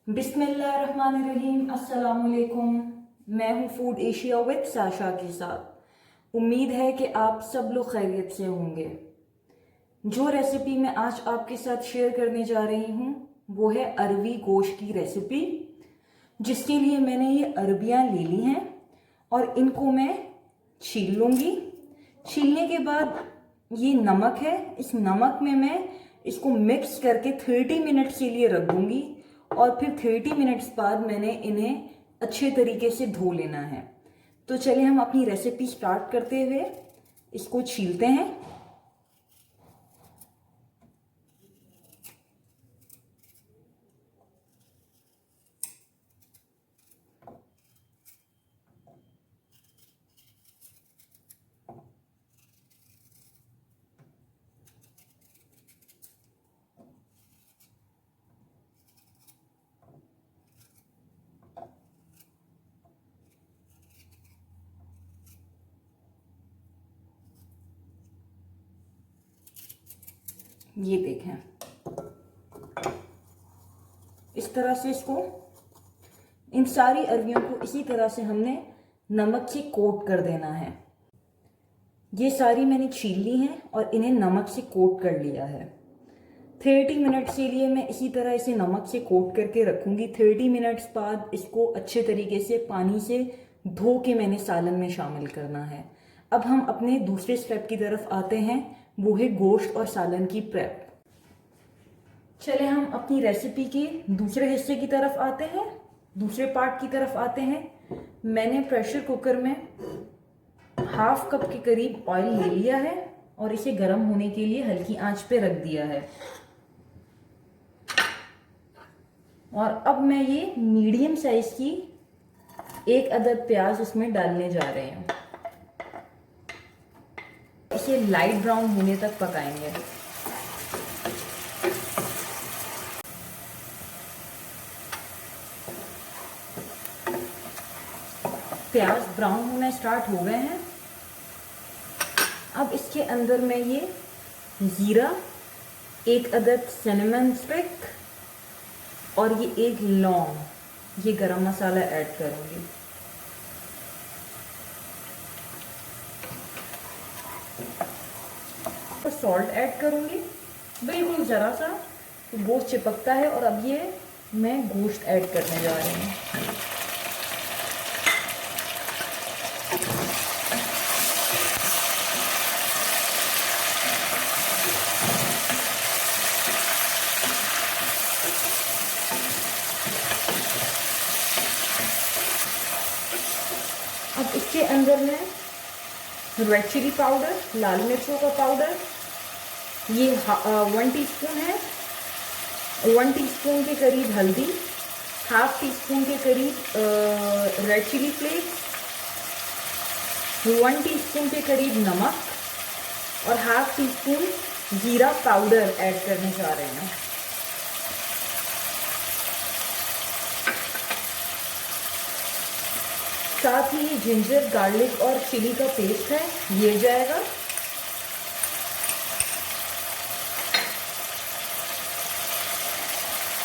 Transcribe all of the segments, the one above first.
बिस्मिल्लाहिर्रहमानिर्रहीम। अस्सलामुअलैकुम। मैं हूँ फूड एशिया विद साशा के साथ। उम्मीद है कि आप सब लोग खैरियत से होंगे। जो रेसिपी मैं आज आपके साथ शेयर करने जा रही हूँ वो है अरवी गोश्त की रेसिपी, जिसके लिए मैंने ये अरबियाँ ले ली हैं और इनको मैं छील लूँगी। छीलने के बाद ये नमक है, इस नमक में मैं इसको मिक्स करके 30 मिनट्स के लिए रख दूँगी और फिर 30 मिनट्स बाद मैंने इन्हें अच्छे तरीके से धो लेना है। तो चलिए हम अपनी रेसिपी स्टार्ट करते हुए इसको छीलते हैं। ये देखें, इस तरह से इसको, इन सारी अरवियों को इसी तरह से हमने नमक से कोट कर देना है। ये सारी मैंने छील ली हैं और इन्हें नमक से कोट कर लिया है। 30 मिनट्स के लिए मैं इसी तरह इसे नमक से कोट करके रखूंगी। 30 मिनट्स बाद इसको अच्छे तरीके से पानी से धो के मैंने सालन में शामिल करना है। अब हम अपने दूसरे स्टेप की तरफ आते हैं, वो है गोश्त और सालन की प्रेप। चले हम अपनी रेसिपी के दूसरे हिस्से की तरफ आते हैं, दूसरे पार्ट की तरफ आते हैं। मैंने प्रेशर कुकर में हाफ कप के करीब ऑयल ले लिया है और इसे गर्म होने के लिए हल्की आंच पे रख दिया है। और अब मैं ये मीडियम साइज की 1 अदद प्याज इसमें डालने जा रहे हैं। इसे लाइट ब्राउन होने तक पकाएंगे। प्याज ब्राउन होना स्टार्ट हो गए हैं। अब इसके अंदर मैं ये जीरा, 1 अदद सिनेमन स्टिक और ये 1 लौंग, ये गरम मसाला ऐड करूंगी। तो सॉल्ट ऐड करूंगी, बिल्कुल ज़रा सा, तो गोश्त चिपकता है। और अब ये मैं गोश्त ऐड करने जा रही हूँ। अब इसके अंदर मैं रेड चिली पाउडर, लाल मिर्चों का पाउडर, ये 1 टीस्पून है, 1 टीस्पून के करीब हल्दी, हाफ टीस्पून के करीब रेड चिली फ्लेक्स, 1 टीस्पून के करीब नमक और हाफ टीस्पून जीरा पाउडर ऐड करने जा रहे हैं। साथ ही जिंजर, गार्लिक और चिली का पेस्ट है, ये जाएगा।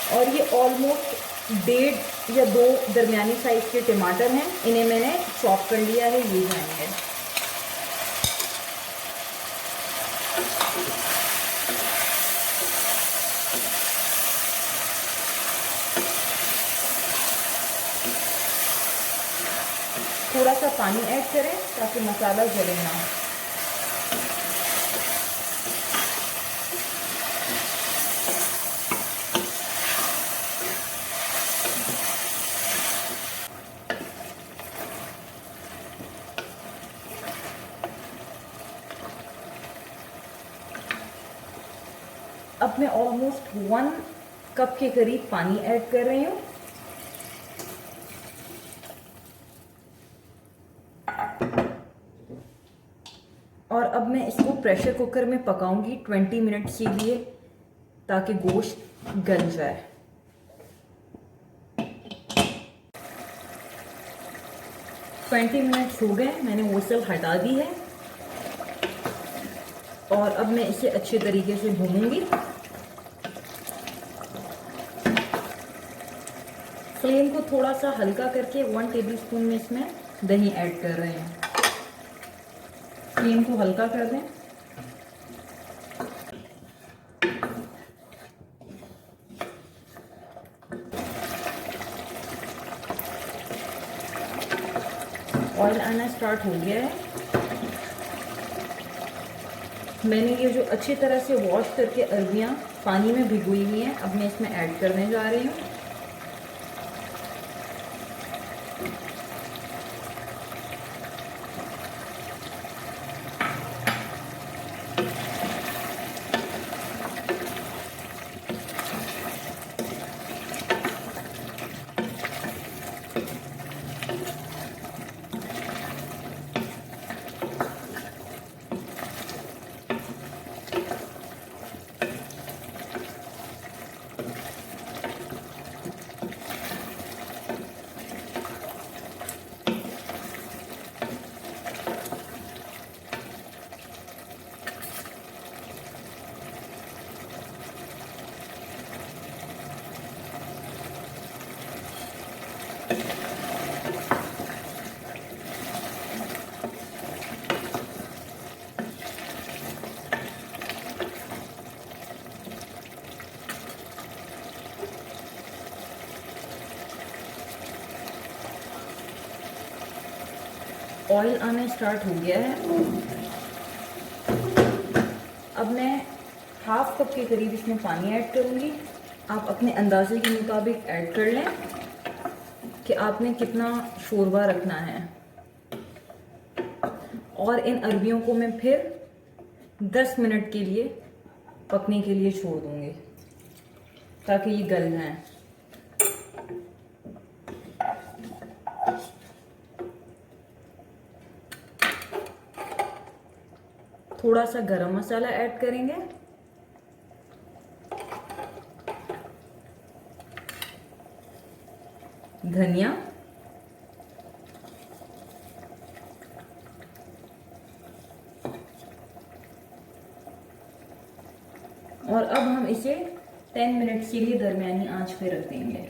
और ये ऑलमोस्ट 1.5 या 2 दरमियानी साइज के टमाटर हैं, इन्हें मैंने चॉप कर लिया है, ये जाएंगे। थोड़ा सा पानी ऐड करें ताकि मसाला जले ना। अब मैं ऑलमोस्ट 1 कप के करीब पानी ऐड कर रही हूँ। और अब मैं इसको प्रेशर कुकर में पकाऊंगी 20 मिनट्स के लिए, ताकि गोश्त गल जाए। ट्वेंटी मिनट्स हो गए, मैंने व्हिसल हटा दी है और अब मैं इसे अच्छे तरीके से भूनूंगी। फ्लेम को थोड़ा सा हल्का करके 1 टेबलस्पून में इसमें दही ऐड कर रहे हैं। फ्लेम को हल्का कर दें। ऑयल आना स्टार्ट हो गया है। मैंने ये जो अच्छी तरह से वॉश करके अरबियां पानी में भिगोई हुई हैं, अब मैं इसमें ऐड करने जा रही हूँ। ऑयल आना स्टार्ट हो गया है। अब मैं हाफ कप के करीब इसमें पानी ऐड करूँगी। आप अपने अंदाजे के मुताबिक ऐड कर लें कि आपने कितना शोरबा रखना है। और इन अरबियों को मैं फिर 10 मिनट के लिए पकने के लिए छोड़ दूँगी ताकि ये गल जाएं। थोड़ा सा गरम मसाला ऐड करेंगे। धनिया, और अब हम इसे 10 मिनट के लिए दरमियानी आंच पे रख देंगे।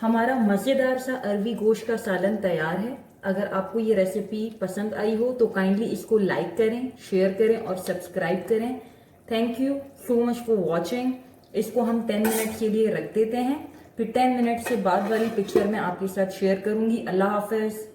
हमारा मज़ेदार सा अरबी गोश्त का सालन तैयार है। अगर आपको ये रेसिपी पसंद आई हो तो काइंडली इसको लाइक करें, शेयर करें और सब्सक्राइब करें। Thank you so much for watching. इसको हम 10 मिनट के लिए रख देते हैं, फिर 10 मिनट से बाद वाली पिक्चर में आपके साथ शेयर करूंगी। अल्लाह हाफिज।